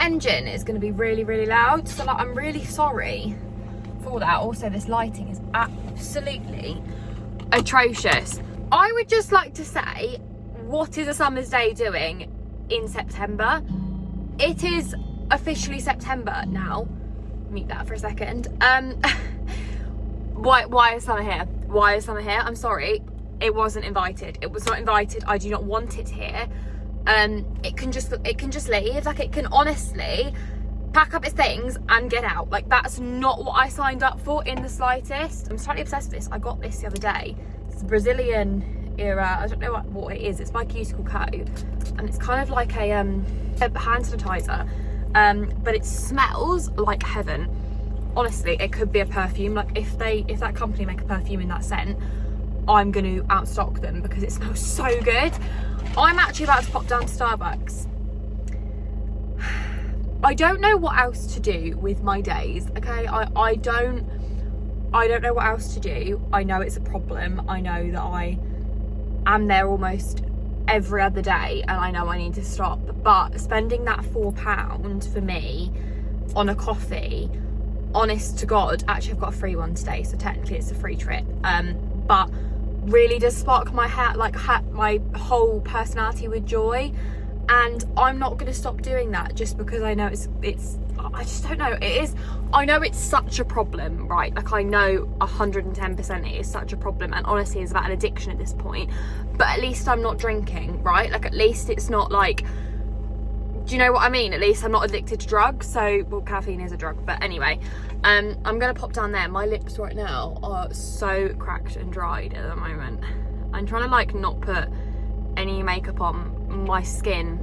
engine is going to be really, really loud. So like, I'm really sorry for that. Also, this lighting is absolutely atrocious. I would just like to say, what is a summer's day doing in September? It is officially September now. Mute that for a second. Why is summer here? Why is summer here? I'm sorry, it wasn't invited. It was not invited. I do not want it here. It can just leave. Like, it can honestly pack up its things and get out. Like, that's not what I signed up for in the slightest. I'm slightly obsessed with this. I got this the other day. It's a Brazilian era, I don't know what it is. It's by Cuticle Co, and it's kind of like a hand sanitizer, but it smells like heaven. Honestly, it could be a perfume. Like, if that company make a perfume in that scent, I'm going to outstock them because it smells so good. I'm actually about to pop down to Starbucks. I don't know what else to do with my days, okay? I don't know what else to do. I know it's a problem. I know that I am there almost every other day, and I know I need to stop. But spending that £4 for me on a coffee, honest to God, actually I've got a free one today, so technically it's a free trip. But really does spark my my whole personality with joy, and I'm not going to stop doing that just because I know it's I just don't know, it is, I know it's such a problem, right? Like, I know 110% it is such a problem, and honestly it's about an addiction at this point. But at least I'm not drinking, right? Like, at least it's not like, do you know what I mean? At least I'm not addicted to drugs. So, well, caffeine is a drug, but anyway, I'm gonna pop down there. My lips right now are so cracked and dried at the moment. I'm trying to like not put any makeup on my skin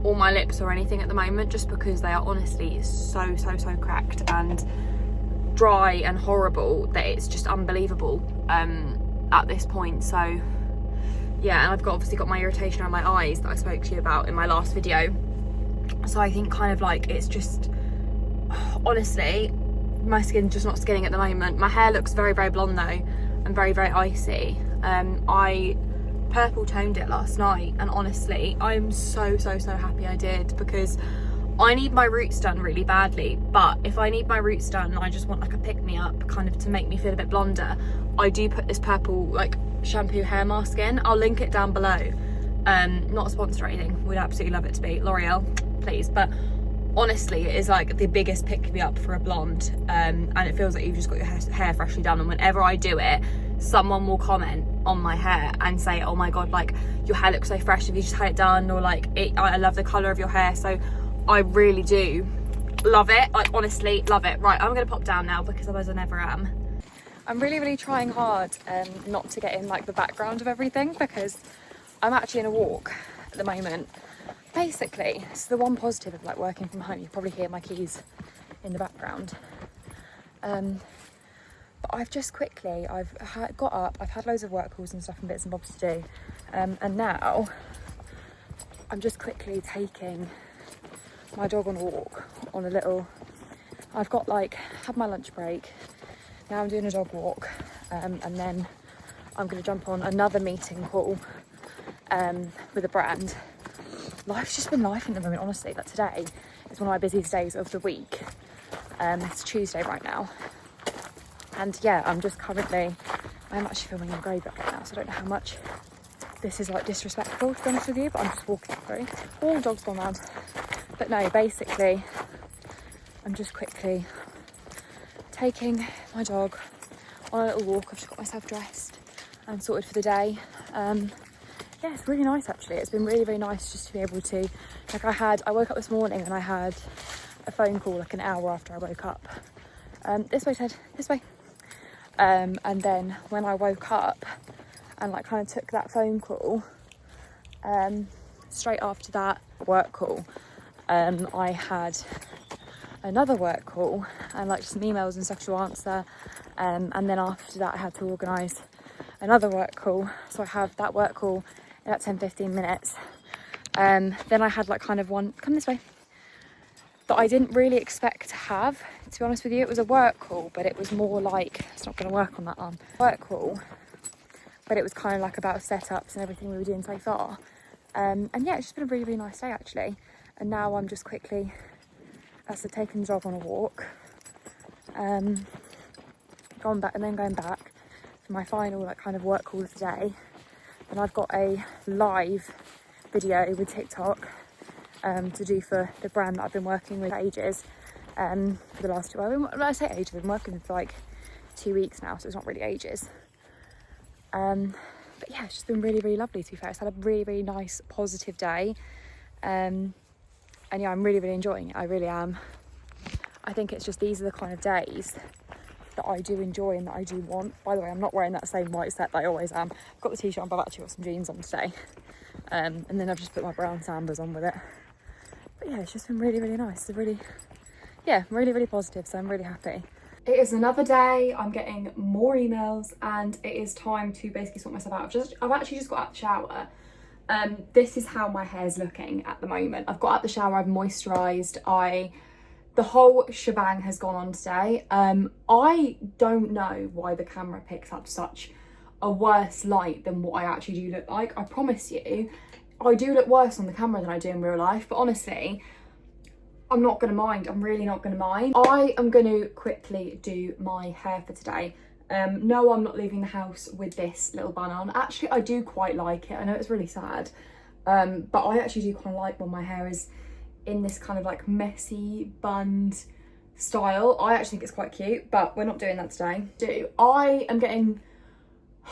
or my lips or anything at the moment, just because they are honestly so cracked and dry and horrible that it's just unbelievable at this point. So yeah, and I've obviously got my irritation around my eyes that I spoke to you about in my last video. So I think kind of like, it's just, honestly, my skin's just not skinning at the moment. My hair looks very blonde though, and very icy. I purple toned it last night, and honestly I'm so happy I did, because I need my roots done really badly. But if I need my roots done and I just want like a pick-me-up kind of to make me feel a bit blonder, I do put this purple like shampoo hair mask in. I'll link it down below. Not a sponsor or anything, would absolutely love it to be. L'Oreal, please. But honestly, it is like the biggest pick-me-up for a blonde, and it feels like you've just got your hair freshly done. And whenever I do it, someone will comment on my hair and say, oh my god, like, your hair looks so fresh, have you just had it done? Or like, I love the colour of your hair. So I really do love it, like, honestly love it. Right, I'm gonna pop down now because otherwise I never am. I'm really trying hard not to get in like the background of everything, because I'm actually in a walk at the moment. Basically, it's the one positive of like working from home. You probably hear my keys in the background. But I've just quickly, got up, I've had loads of work calls and stuff and bits and bobs to do. And now I'm just quickly taking my dog on a walk on a little, I've got like, had my lunch break. Now I'm doing a dog walk, and then I'm going to jump on another meeting call with a brand. Life's just been life at the moment, honestly. Like, today is one of my busiest days of the week. It's Tuesday right now. And yeah, I'm actually filming in Greybuck right now, so I don't know how much this is like disrespectful, to be honest with you, but I'm just walking through. All dogs gone round. But no, basically, I'm just quickly taking my dog on a little walk. I've just got myself dressed and sorted for the day. Yeah, it's really nice actually. It's been really nice just to be able to, like, I woke up this morning and I had a phone call like an hour after I woke up. This way, Ted, this way. And then when I woke up and like kind of took that phone call, straight after that work call, I had another work call and like some emails and stuff to answer, and then after that I had to organise another work call. So I have that work call in about 10-15 minutes. Then I had like kind of one, come this way, that I didn't really expect to have, to be honest with you. It was a work call, but it was more like, it's not going to work on that arm, work call, but it was kind of like about setups and everything we were doing so far. And yeah, it's just been a really nice day actually. And now I'm just quickly, as I've taken the dog on a walk, going back for my final like kind of work call of the day. And I've got a live video with TikTok to do for the brand that I've been working with for ages. For the last 2 hours, when I say ages, I've been working for like 2 weeks now, so it's not really ages. But yeah, it's just been really, really lovely, to be fair. It's had a really, really nice, positive day. And yeah, I'm really, really enjoying it. I really am. I think it's just, these are the kind of days that I do enjoy and that I do want. By the way, I'm not wearing that same white set that I always am. I've got the t-shirt on, but I've actually got some jeans on today. And then I've just put my brown Sambas on with it. But yeah, it's just been really, really nice. It's really, yeah, really, really positive, so I'm really happy. It is another day, I'm getting more emails, and it is time to basically sort myself out. I've actually just got out the shower. This is how my hair's looking at the moment. I've got out the shower, I've moisturised, the whole shebang has gone on today. I don't know why the camera picks up such a worse light than what I actually do look like. I promise you, I do look worse on the camera than I do in real life, but honestly, I'm not going to mind. I'm really not going to mind. I am going to quickly do my hair for today. No, I'm not leaving the house with this little bun on. Actually, I do quite like it. I know it's really sad, but I actually do kind of like when my hair is in this kind of like messy bunned style. I actually think it's quite cute, but we're not doing that today. I am getting... I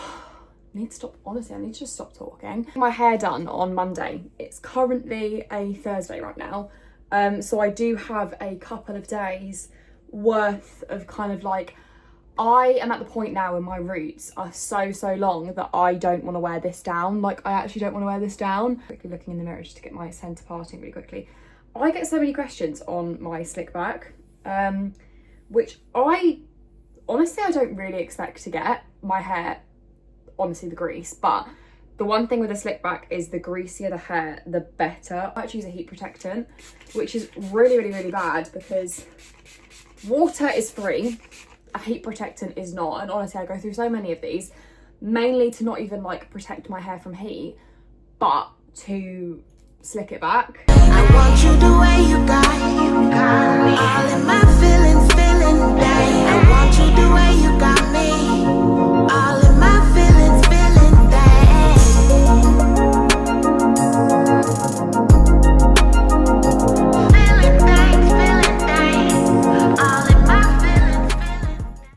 need to stop, honestly, I need to just stop talking. My hair done on Monday. It's currently a Thursday right now. So I do have a couple of days worth of kind of like, I am at the point now when my roots are so long that I don't want to wear this down. Like, I actually don't want to wear this down. Quickly looking in the mirror just to get my centre parting really quickly. I get so many questions on my slick back, which I don't really expect to get. My hair, honestly, the grease, but the one thing with a slick back is the greasier the hair, the better. I actually use a heat protectant, which is really bad because water is free, a heat protectant is not. And honestly, I go through so many of these, mainly to not even like protect my hair from heat, but to slick it back. I want you the way you got me. All in my feelings, feeling day. I want you the way you got me. All in my feelings, feeling day.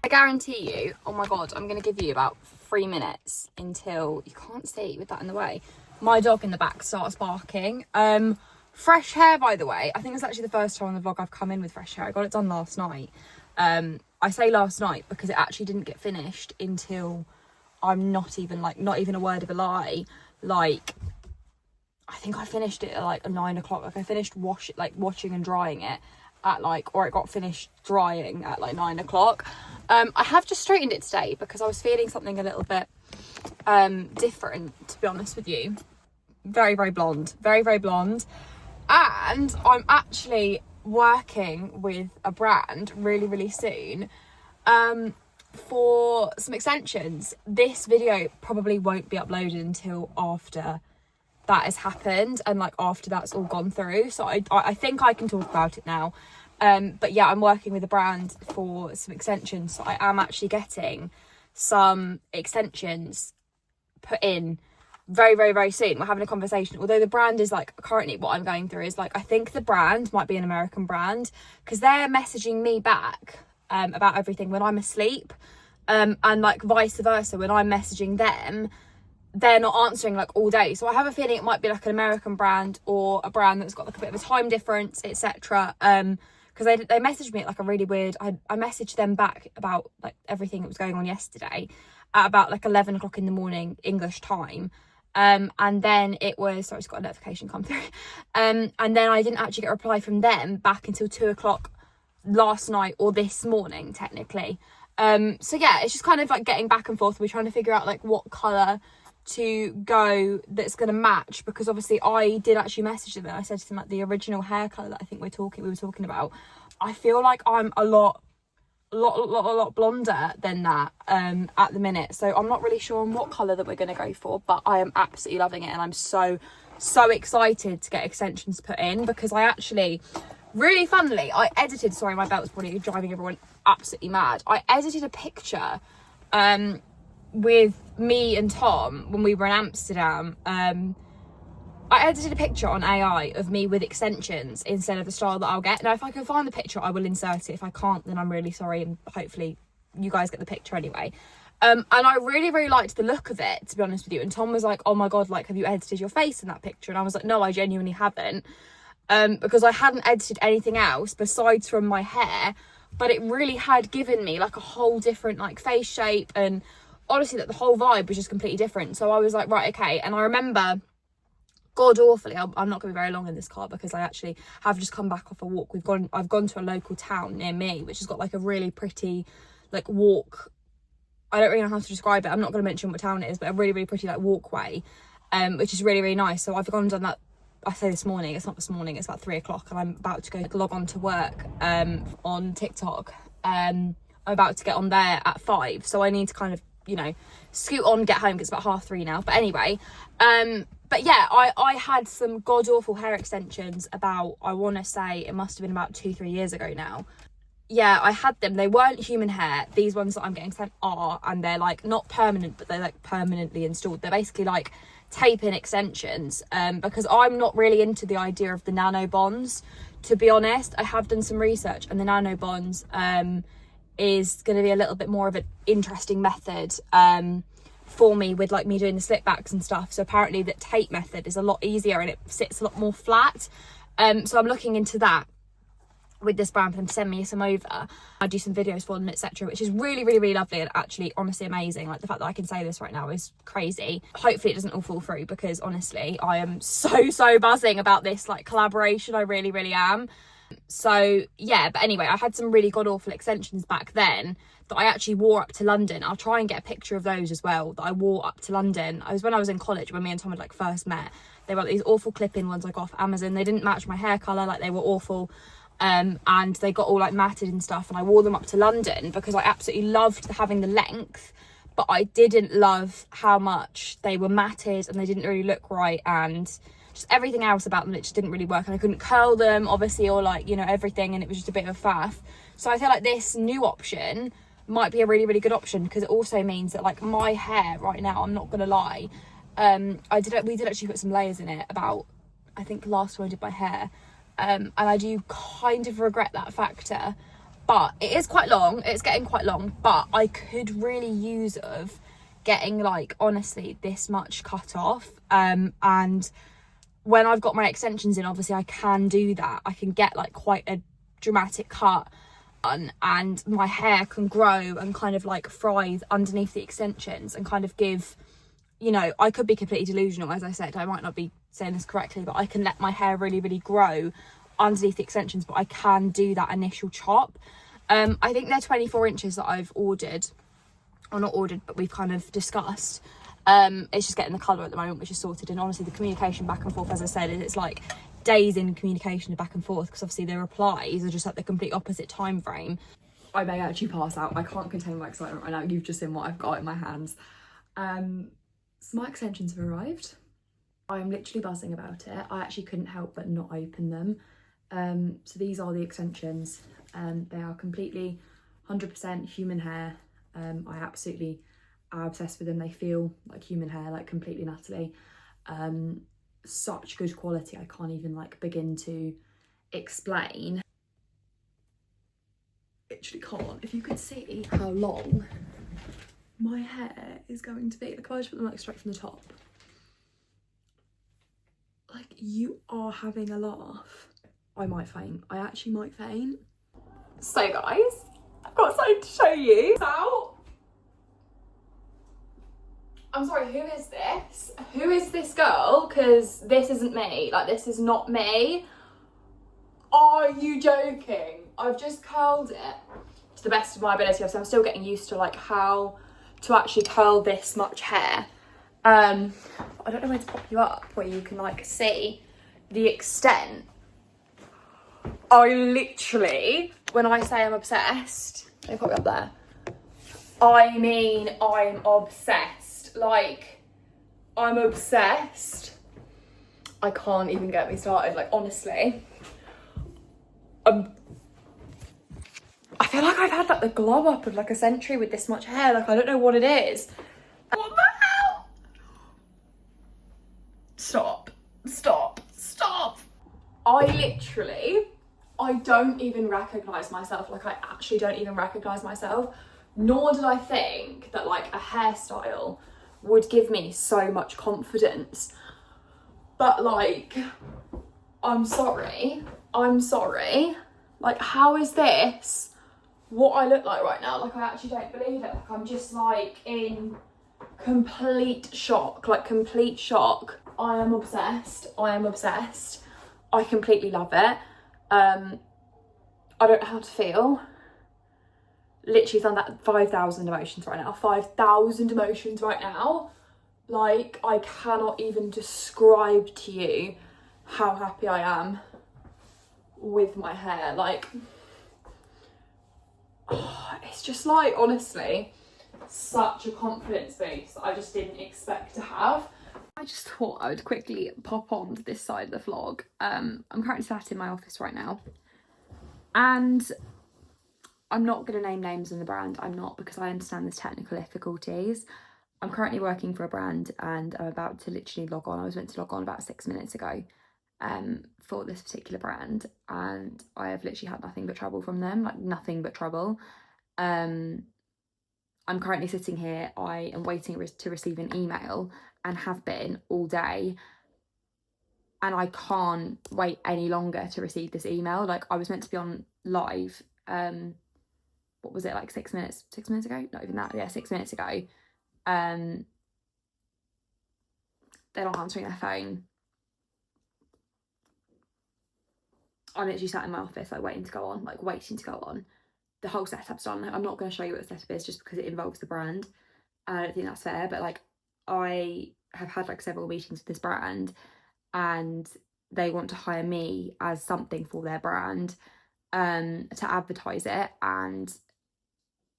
I guarantee you, oh my god, I'm going to give you about 3 minutes until, you can't see with that in the way, my dog in the back starts barking. Fresh hair, by the way. I think it's actually the first time on the vlog I've come in with fresh hair. I got it done last night. I say last night because it actually didn't get finished until, I'm not even a word of a lie, like, I think I finished it at like 9 o'clock. Like, I finished washing and drying it at like, or it got finished drying at like 9 o'clock. I have just straightened it today because I was feeling something a little bit different, to be honest with you. Very blonde, very blonde. And I'm actually working with a brand really soon for some extensions. This video probably won't be uploaded until after that has happened and like after that's all gone through, so I think I can talk about it now. But yeah, I'm working with a brand for some extensions, so I am actually getting some extensions put in very soon. We're having a conversation, although the brand is like, currently what I'm going through is like, I think the brand might be an American brand because they're messaging me back about everything when I'm asleep, and like vice versa, when I'm messaging them they're not answering like all day. So I have a feeling it might be like an American brand or a brand that's got like a bit of a time difference, etc. Because they messaged me at like a really weird, I messaged them back about like everything that was going on yesterday at about like 11 o'clock in the morning English time. And then it was, sorry, it's got a notification come through. And then I didn't actually get a reply from them back until 2 o'clock last night or this morning technically. So yeah, it's just kind of like getting back and forth. We're trying to figure out like what colour to go that's going to match, because obviously I did actually message them and I said to them like the original hair colour that I think we were talking about, I feel like I'm a lot blonder than that at the minute, so I'm not really sure on what colour that we're going to go for, but I am absolutely loving it and I'm so so excited to get extensions put in, because I actually, really funnily, I edited, sorry, my belt's probably driving everyone absolutely mad. I edited a picture with me and Tom when we were in Amsterdam. I edited a picture on AI of me with extensions instead of the style that I'll get. Now, if I can find the picture, I will insert it. If I can't, then I'm really sorry, and hopefully you guys get the picture anyway. And I really, really liked the look of it, to be honest with you. And Tom was like, oh my God, like, have you edited your face in that picture? And I was like, no, I genuinely haven't. Because I hadn't edited anything else besides from my hair, but it really had given me like a whole different like face shape, and honestly, that the whole vibe was just completely different. So I was like, right, okay. And I remember, god awfully, I'm not going to be very long in this car because I actually have just come back off a walk. I've gone to a local town near me, which has got like a really pretty like walk. I don't really know how to describe it. I'm not going to mention what town it is, but a really, really pretty like walkway, which is really, really nice. So I've gone and done that. I say this morning, it's not this morning, it's about 3 o'clock, and I'm about to go log on to work on TikTok. I'm about to get on there at 5, so I need to kind of, you know, scoot on, get home, because it's about 3:30 now. But anyway, but yeah, I had some god awful hair extensions about, I want to say it must have been about 2-3 years ago now. Yeah, I had them. They weren't human hair. These ones that I'm getting sent are, and they're like not permanent, but they're like permanently installed. They're basically like tape-in extensions, because I'm not really into the idea of the nano bonds, to be honest. I have done some research, and the nano bonds is going to be a little bit more of an interesting method for me, with like me doing the slip backs and stuff. So apparently the tape method is a lot easier and it sits a lot more flat, so I'm looking into that with this brand for them to send me some over. I do some videos for them, etc., which is really, really, really lovely, and actually honestly amazing. Like, the fact that I can say this right now is crazy. Hopefully it doesn't all fall through, because honestly I am so buzzing about this like collaboration. I really, really am. So yeah, but anyway, I had some really god awful extensions back then that I actually wore up to London. I'll try and get a picture of those as well, that I wore up to London. When I was in college, when me and Tom had like first met. They were like these awful clip-in ones I got off Amazon. They didn't match my hair colour, like they were awful. And they got all like matted and stuff, and I wore them up to London because I absolutely loved having the length, but I didn't love how much they were matted and they didn't really look right, and just everything else about them, it just didn't really work. And I couldn't curl them, obviously, or like, you know, everything, and it was just a bit of a faff. So I feel like this new option might be a really, really good option, because it also means that like my hair right now, I'm not gonna lie, we did actually put some layers in it about, I think last time I did my hair, and I do kind of regret that factor, but it is quite long, it's getting quite long, but I could really use of getting like honestly this much cut off, and when I've got my extensions in, obviously I can do that. I can get like quite a dramatic cut on, and my hair can grow and kind of like fry underneath the extensions and kind of give, you know, I could be completely delusional, as I said, I might not be saying this correctly, but I can let my hair really, really grow underneath the extensions, but I can do that initial chop. I think they're 24 inches that I've ordered, or not ordered, but we've kind of discussed. It's just getting the colour at the moment, which is sorted, and honestly the communication back and forth, as I said, it's like days in communication back and forth, because obviously the replies are just like the complete opposite time frame. I may actually pass out. I can't contain my excitement right now. You've just seen what I've got in my hands. So my extensions have arrived. I'm literally buzzing about it. I actually couldn't help but not open them. So these are the extensions. They are completely 100% human hair. I absolutely am obsessed with them. They feel like human hair, like completely and utterly. Such good quality, I can't even like begin to explain. Literally can't. If you could see how long my hair is going to be, like if I just put them like straight from the top, like you are having a laugh. I might faint. I actually might faint. So guys, I've got something to show you. So, I'm sorry, who is this? Who is this girl? Because this isn't me. Like, this is not me. Are you joking? I've just curled it to the best of my ability. So I'm still getting used to like how to actually curl this much hair. I don't know where to pop you up where you can like see the extent. I literally, when I say I'm obsessed, let me pop you up there. I mean, I'm obsessed. Like, I'm obsessed. I can't even get me started, like honestly. I feel like I've had like the glow up of like a century with this much hair. Like I don't know what it is. What the hell? Stop. Stop. Stop. I don't even recognise myself. Like I actually don't even recognise myself. Nor did I think that like a hairstyle would give me so much confidence. But like, I'm sorry. Like, how is this what I look like right now? Like, I actually don't believe it. Like, I'm just like in complete shock, like complete shock. I am obsessed. I completely love it. I don't know how to feel. Literally found that 5,000 emotions right now. 5,000 emotions right now. Like, I cannot even describe to you how happy I am with my hair. Like, oh, it's just like, honestly, such a confidence boost that I just didn't expect to have. I just thought I would quickly pop on to this side of the vlog. I'm currently sat in my office right now, and I'm not going to name names in the brand. I'm not, because I understand there's technical difficulties. I'm currently working for a brand and I'm about to literally log on. I was meant to log on about 6 minutes ago for this particular brand, and I have literally had nothing but trouble from them, like nothing but trouble. I'm currently sitting here. I am waiting to receive an email and have been all day, and I can't wait any longer to receive this email. Like, I was meant to be on live, what was it, like 6 minutes ago? Not even that, yeah, 6 minutes ago. They're not answering their phone. I'm literally sat in my office, like waiting to go on. The whole setup's done. I'm not going to show you what the setup is just because it involves the brand. I don't think that's fair, but like, I have had like several meetings with this brand, and they want to hire me as something for their brand, to advertise it. And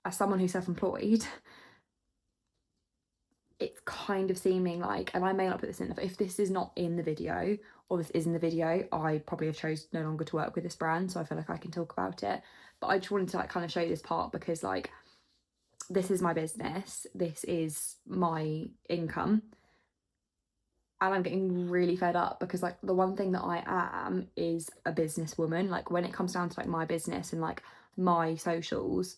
as someone who's self-employed, it's kind of seeming like, and I may not put this in, if this is not in the video or this is in the video, I probably have chose no longer to work with this brand, so I feel like I can talk about it. But I just wanted to like kind of show you this part, because like, this is my business, this is my income, and I'm getting really fed up, because like, the one thing that I am is a businesswoman. Like, when it comes down to like my business and like my socials,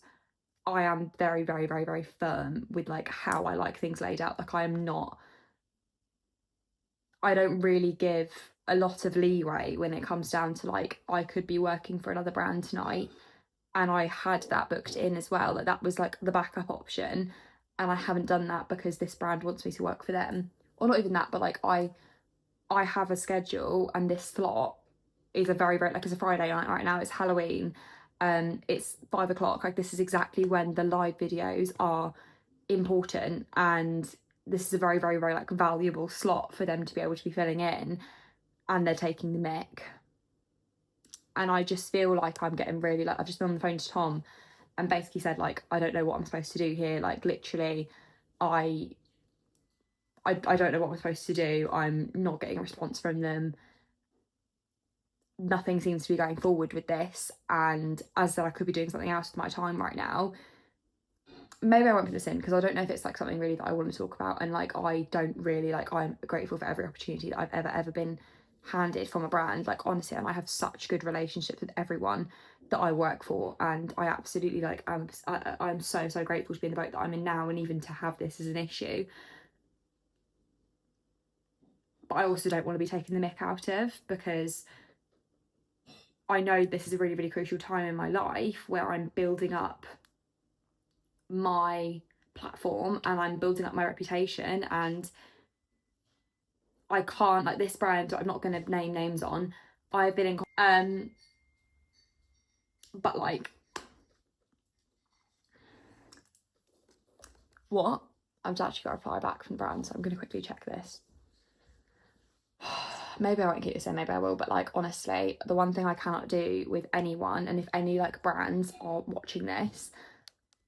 I am very, very, very, very firm with like how I like things laid out. Like, I don't really give a lot of leeway when it comes down to like, I could be working for another brand tonight, and I had that booked in as well. Like, that was like the backup option, and I haven't done that because this brand wants me to work for them. Or not even that, but like, I have a schedule, and this slot is a very, very, like, it's a Friday night right now, it's Halloween, it's 5 o'clock. Like, this is exactly when the live videos are important, and this is a very, very, very like valuable slot for them to be able to be filling in, and they're taking the mick. And I just feel like I'm getting really, like, I've just been on the phone to Tom and basically said like, I don't know what I'm supposed to do here. Like, literally, I don't know what I'm supposed to do. I'm not getting a response from them. Nothing seems to be going forward with this, and as I said, I could be doing something else with my time right now. Maybe I won't put this in because I don't know if it's like something really that I want to talk about, and like, I don't really, like, I'm grateful for every opportunity that I've ever been handed from a brand, like, honestly, and I have such good relationships with everyone that I work for, and I absolutely, like, I'm so grateful to be in the boat that I'm in now, and even to have this as an issue. But I also don't want to be taking the mick out of, because I know this is a really, really crucial time in my life where I'm building up my platform and I'm building up my reputation, and I can't, like, this brand, I'm not going to name names on, I've been in, but like, what? I've actually got a reply back from the brand, so I'm going to quickly check this. Maybe I won't keep this in, maybe I will, but like, honestly, the one thing I cannot do with anyone, and if any like brands are watching this,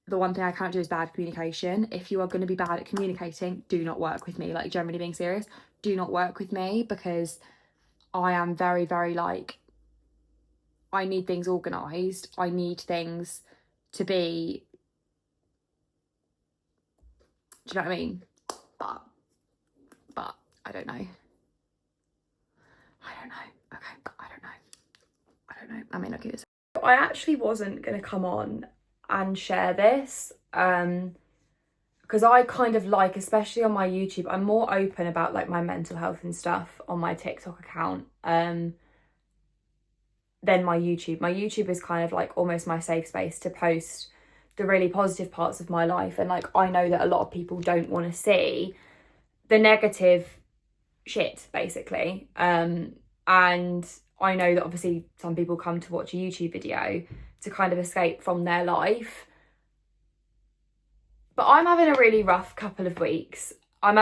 the one thing I can't do is bad communication. If you are going to be bad at communicating, do not work with me. Like, generally being serious, do not work with me, because I am very, very like, I need things organised. I need things to be, do you know what I mean? But I don't know. Okay, I don't know. I may not do this. I actually wasn't going to come on and share this, because I kind of like, especially on my YouTube, I'm more open about like my mental health and stuff on my TikTok account than my YouTube. My YouTube is kind of like almost my safe space to post the really positive parts of my life, and like I know that a lot of people don't want to see the negative shit, basically. And I know that obviously some people come to watch a YouTube video to kind of escape from their life. But I'm having a really rough couple of weeks. I've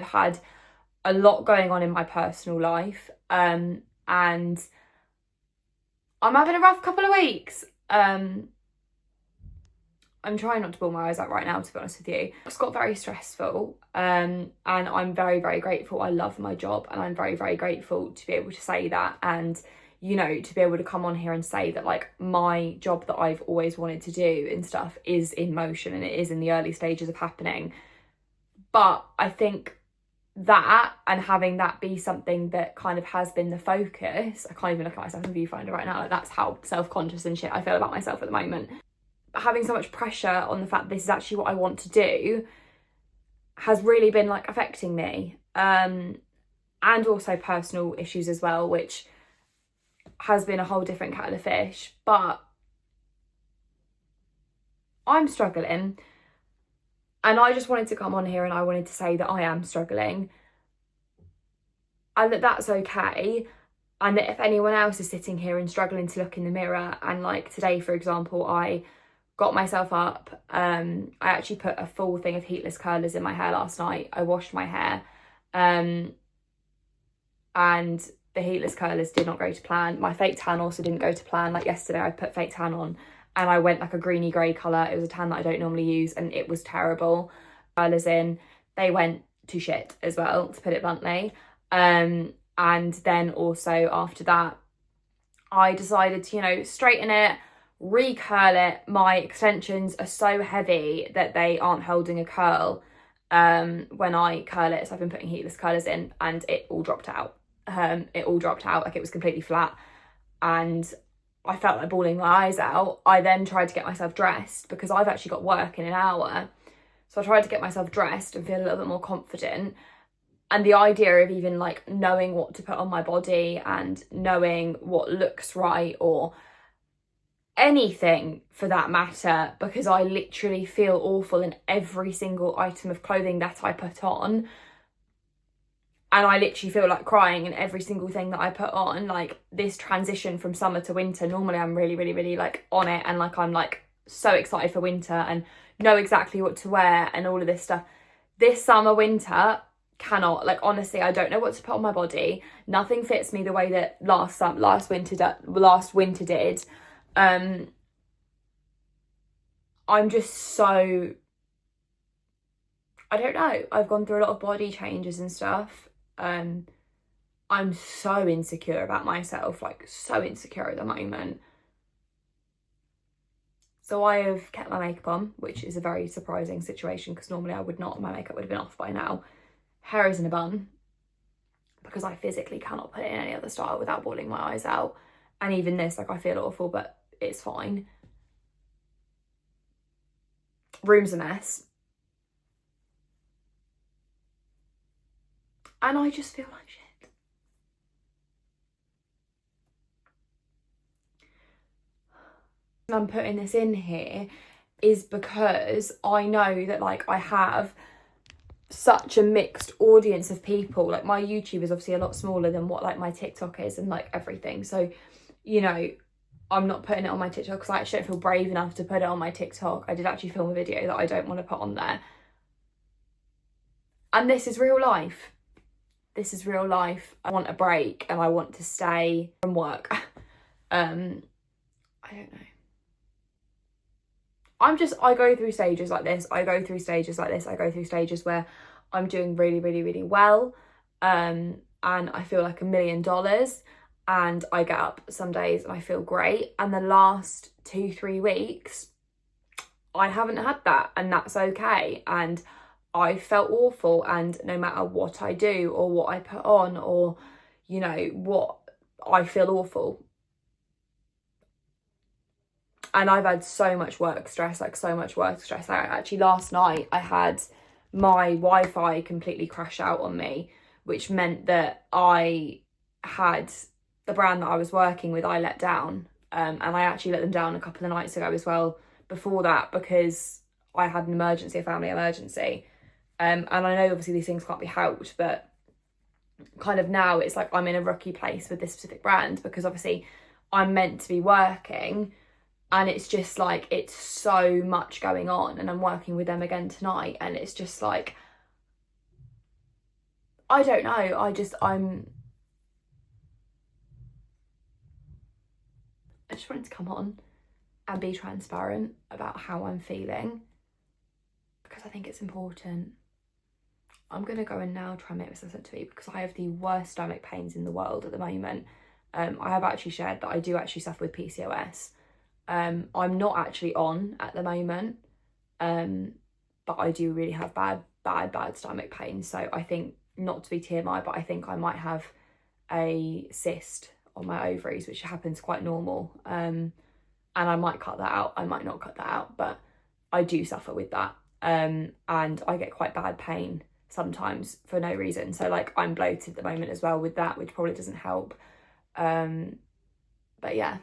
had a lot going on in my personal life. And I'm having a rough couple of weeks. I'm trying not to bawl my eyes out right now, to be honest with you. It's got very stressful, and I'm very, very grateful. I love my job, and I'm very, very grateful to be able to say that, and, you know, to be able to come on here and say that, like, my job that I've always wanted to do and stuff is in motion, and it is in the early stages of happening. But I think that, and having that be something that kind of has been the focus, I can't even look at myself in the viewfinder right now, like, that's how self-conscious and shit I feel about myself at the moment. Having so much pressure on the fact this is actually what I want to do has really been like affecting me, and also personal issues as well, which has been a whole different kettle of fish. But I'm struggling, and I just wanted to come on here and I wanted to say that I am struggling, and that that's okay, and that if anyone else is sitting here and struggling to look in the mirror, and like today, for example, I got myself up. I actually put a full thing of heatless curlers in my hair last night. I washed my hair, and the heatless curlers did not go to plan. My fake tan also didn't go to plan. Like yesterday, I put fake tan on and I went like a greeny grey colour. It was a tan that I don't normally use, and it was terrible. Curlers in, they went to shit as well, to put it bluntly. And then also after that, I decided to, you know, straighten it, recurl it. My extensions are so heavy that they aren't holding a curl when I curl it, so I've been putting heatless curlers in, and it all dropped out. Like it was completely flat, and I felt like bawling my eyes out. I then tried to get myself dressed because I've actually got work in an hour, so I tried to get myself dressed and feel a little bit more confident. And the idea of even like knowing what to put on my body and knowing what looks right, or anything for that matter, because I literally feel awful in every single item of clothing that I put on, and I literally feel like crying in every single thing that I put on. Like this transition from summer to winter, normally I'm really, really, really like on it, and like I'm like so excited for winter and know exactly what to wear and all of this stuff. This summer, winter, cannot, like, honestly, I don't know what to put on my body. Nothing fits me the way that last winter did. I'm just so, I don't know, I've gone through a lot of body changes and stuff. I'm so insecure about myself, like so insecure at the moment. So I have kept my makeup on, which is a very surprising situation because normally I would not. My makeup would have been off by now. Hair is in a bun because I physically cannot put it in any other style without bawling my eyes out. And even this, like, I feel awful, but it's fine. Room's a mess. And I just feel like shit. I'm putting this in here is because I know that, like, I have such a mixed audience of people. Like, my YouTube is obviously a lot smaller than what, like, my TikTok is and, like, everything. So, you know, I'm not putting it on my TikTok because I actually don't feel brave enough to put it on my TikTok. I did actually film a video that I don't want to put on there. And this is real life. This is real life. I want a break and I want to stay from work. I don't know. I go through stages like this. I go through stages like this. I go through stages where I'm doing really, really, really well. and I feel like $1 million, and I get up some days and I feel great. And the last 2-3 weeks I haven't had that, and that's okay. And I felt awful, and no matter what I do or what I put on, or you know what, I feel awful. And I've had so much work stress, like so much work stress. Actually last night I had my Wi-Fi completely crash out on me, which meant that I had the brand that I was working with, I let down. And I actually let them down a couple of nights ago as well before that, because I had an emergency, a family emergency. And I know obviously these things can't be helped, but kind of now it's like I'm in a rocky place with this specific brand, because obviously I'm meant to be working, and it's just like, it's so much going on, and I'm working with them again tonight, and it's just like, I don't know, I just wanted to come on and be transparent about how I'm feeling, because I think it's important. I'm going to go and now try and make myself to eat, because I have the worst stomach pains in the world at the moment. I have actually shared that I do actually suffer with PCOS. I'm not actually on at the moment, but I do really have bad stomach pain. So I think, not to be TMI, but I think I might have a cyst on my ovaries, which happens quite normal. And I might cut that out, I might not cut that out, but I do suffer with that. And I get quite bad pain sometimes for no reason. So like, I'm bloated at the moment as well with that, which probably doesn't help. But yeah,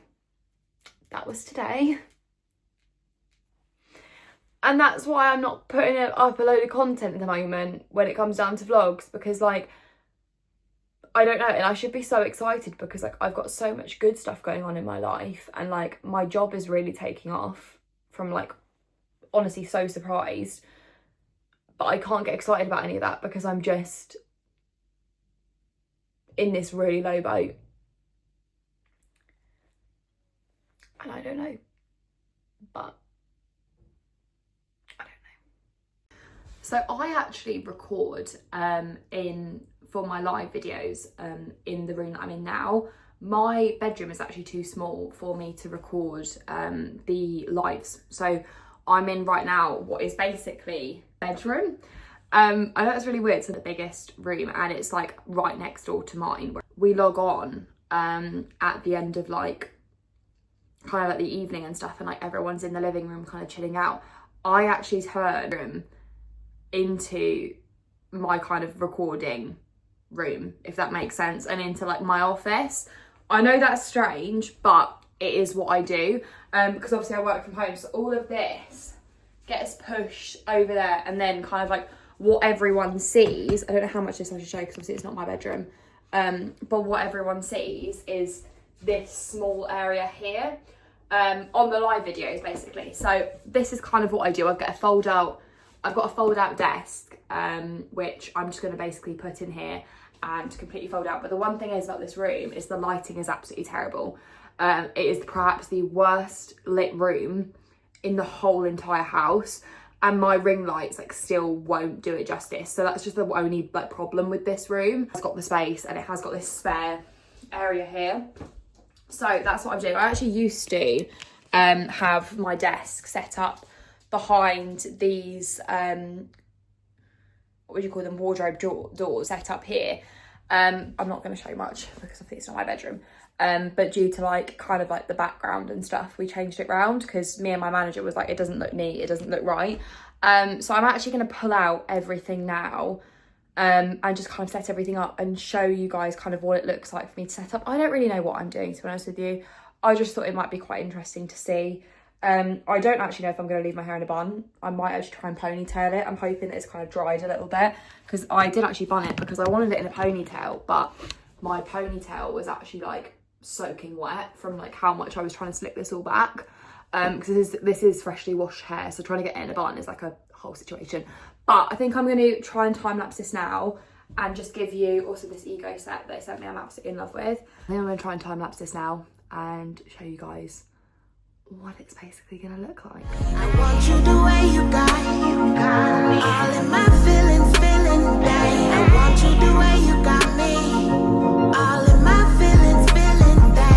that was today. And that's why I'm not putting up a load of content at the moment when it comes down to vlogs, because like, I don't know, and I should be so excited, because like, I've got so much good stuff going on in my life, and like, my job is really taking off from, like, honestly so surprised. But I can't get excited about any of that, because I'm just in this really low boat. And I don't know, but I don't know. So I actually record for my live videos in the room that I'm in now. My bedroom is actually too small for me to record the lives. So I'm in right now what is basically bedroom. I know it's really weird. It's the biggest room, and it's like right next door to mine. We log on at the end of like kind of like the evening and stuff, and like everyone's in the living room kind of chilling out. I actually turn into my kind of recording room, if that makes sense, and into like my office. I know that's strange, but it is what I do, because obviously I work from home, so all of this gets pushed over there, and then kind of like what everyone sees, I don't know how much this I should show, because obviously it's not my bedroom, but what everyone sees is this small area here, on the live videos basically. So this is kind of what I do. I've got a fold out desk, which I'm just going to basically put in here and completely fold out. But the one thing is about this room is the lighting is absolutely terrible. It is perhaps the worst lit room in the whole entire house, and my ring lights like still won't do it justice. So that's just the only like problem with this room. It's got the space, and it has got this spare area here. So that's what I'm doing. I actually used to have my desk set up behind these what would you call them, wardrobe doors set up here. I'm not going to show much, because I think it's not my bedroom, but due to like kind of like the background and stuff, we changed it round, because me and my manager was like, it doesn't look neat, it doesn't look right. So I'm actually going to pull out everything now, and just kind of set everything up and show you guys kind of what it looks like for me to set up. I don't really know what I'm doing, to be honest with you. I just thought it might be quite interesting to see. I don't actually know if I'm going to leave my hair in a bun. I might actually try and ponytail it. I'm hoping that it's kind of dried a little bit, because I did actually bun it because I wanted it in a ponytail, but my ponytail was actually like soaking wet from like how much I was trying to slick this all back, because this is freshly washed hair, so trying to get it in a bun is like a whole situation. But I think I'm going to try and time lapse this now, and just give you also this ego set that they sent me, I'm absolutely in love with. I think I'm going to try and time lapse this now and show you guys what it's basically gonna look like. I want you the way you got me. All in my feelings, feeling day. I want you the way you got me. All in my feelings, feeling day.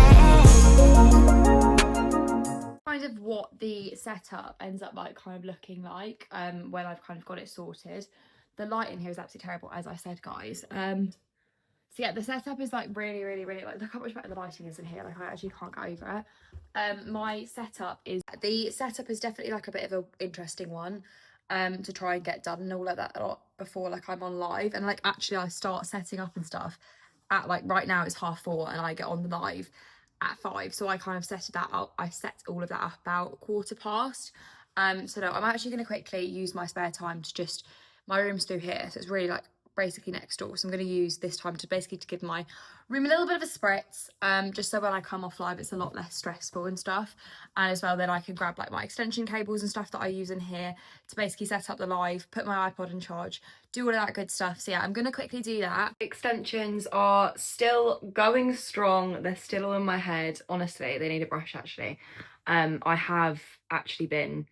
Kind of what the setup ends up like kind of looking like when I've kind of got it sorted. The light in here is absolutely terrible, as I said, guys. So yeah, the setup is like really like, look how much better the lighting is in here. Like, I actually can't get over it. The setup is definitely like a bit of an interesting one to try and get done and all like that a lot before like I'm on live. And like actually I start setting up and stuff at like right now it's 4:30 and I get on the live at 5. So I kind of set that up. I set all of that up about 1:15. So no, I'm actually going to quickly use my spare time to just, my room's through here, so it's really like basically next door, so I'm going to use this time to basically to give my room a little bit of a spritz, just so when I come off live it's a lot less stressful and stuff. And as well then I can grab like my extension cables and stuff that I use in here to basically set up the live, put my iPod in charge, do all of that good stuff. So yeah, I'm going to quickly do that. Extensions are still going strong, they're still all in my head. Honestly, they need a brush actually. I have actually been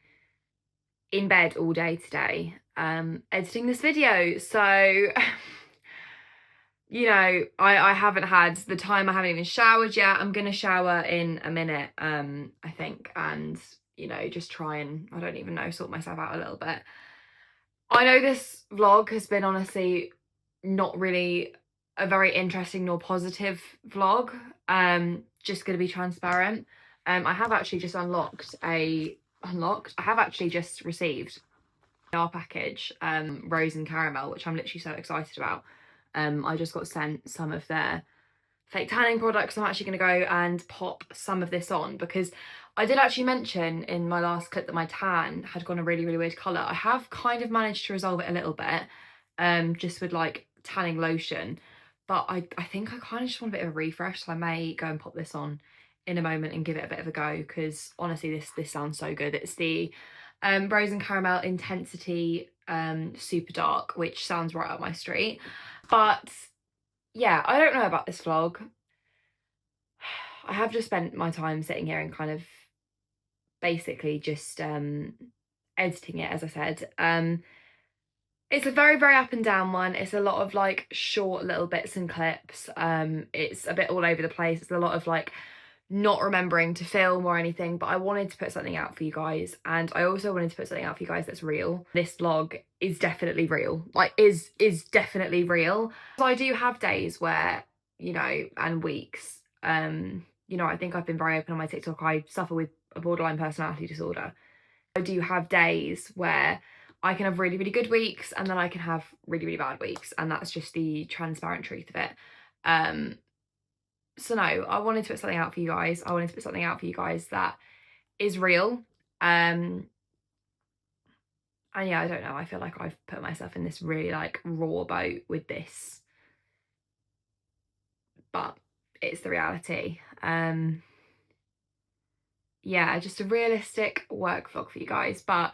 in bed all day today editing this video, so you know, I haven't had the time, I haven't even showered yet. I'm gonna shower in a minute, I think, and you know, just try and, I don't even know, sort myself out a little bit. I know this vlog has been honestly not really a very interesting nor positive vlog, just gonna be transparent. I have actually just I have actually just received our package, Rose and Caramel, which I'm literally so excited about. I just got sent some of their fake tanning products. I'm actually going to go and pop some of this on because I did actually mention in my last clip that my tan had gone a really weird colour. I have kind of managed to resolve it a little bit, just with like tanning lotion, but I think I kind of just want a bit of a refresh, so I may go and pop this on in a moment and give it a bit of a go, because honestly this sounds so good. It's the Rose and Caramel Intensity Super Dark, which sounds right up my street. But yeah, I don't know about this vlog. I have just spent my time sitting here and kind of basically just editing it, as I said. It's a very up and down one. It's a lot of like short little bits and clips. It's a bit all over the place. It's a lot of like not remembering to film or anything, but I wanted to put something out for you guys, and I also wanted to put something out for you guys that's real. This vlog is definitely real, like is definitely real. So I do have days where, you know, and weeks, you know, I think I've been very open on my TikTok, I suffer with a borderline personality disorder. I do have days where I can have really good weeks, and then I can have really bad weeks, and that's just the transparent truth of it. So no, I wanted to put something out for you guys. I wanted to put something out for you guys that is real. And yeah, I don't know, I feel like I've put myself in this really like raw boat with this, but it's the reality. Yeah, just a realistic work vlog for you guys, but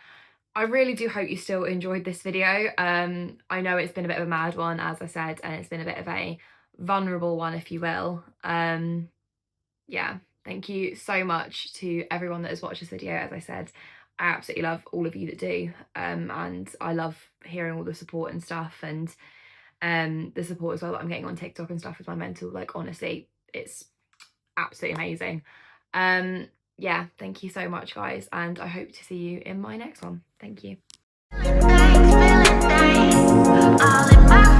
I really do hope you still enjoyed this video. I know it's been a bit of a mad one, as I said, and it's been a bit of a vulnerable one, if you will. Yeah, thank you so much to everyone that has watched this video. As I said, I absolutely love all of you that do, and I love hearing all the support and stuff, and the support as well that I'm getting on TikTok and stuff with my mental, like honestly, it's absolutely amazing. Yeah, thank you so much guys, and I hope to see you in my next one. Thank you. Feeling things, all in my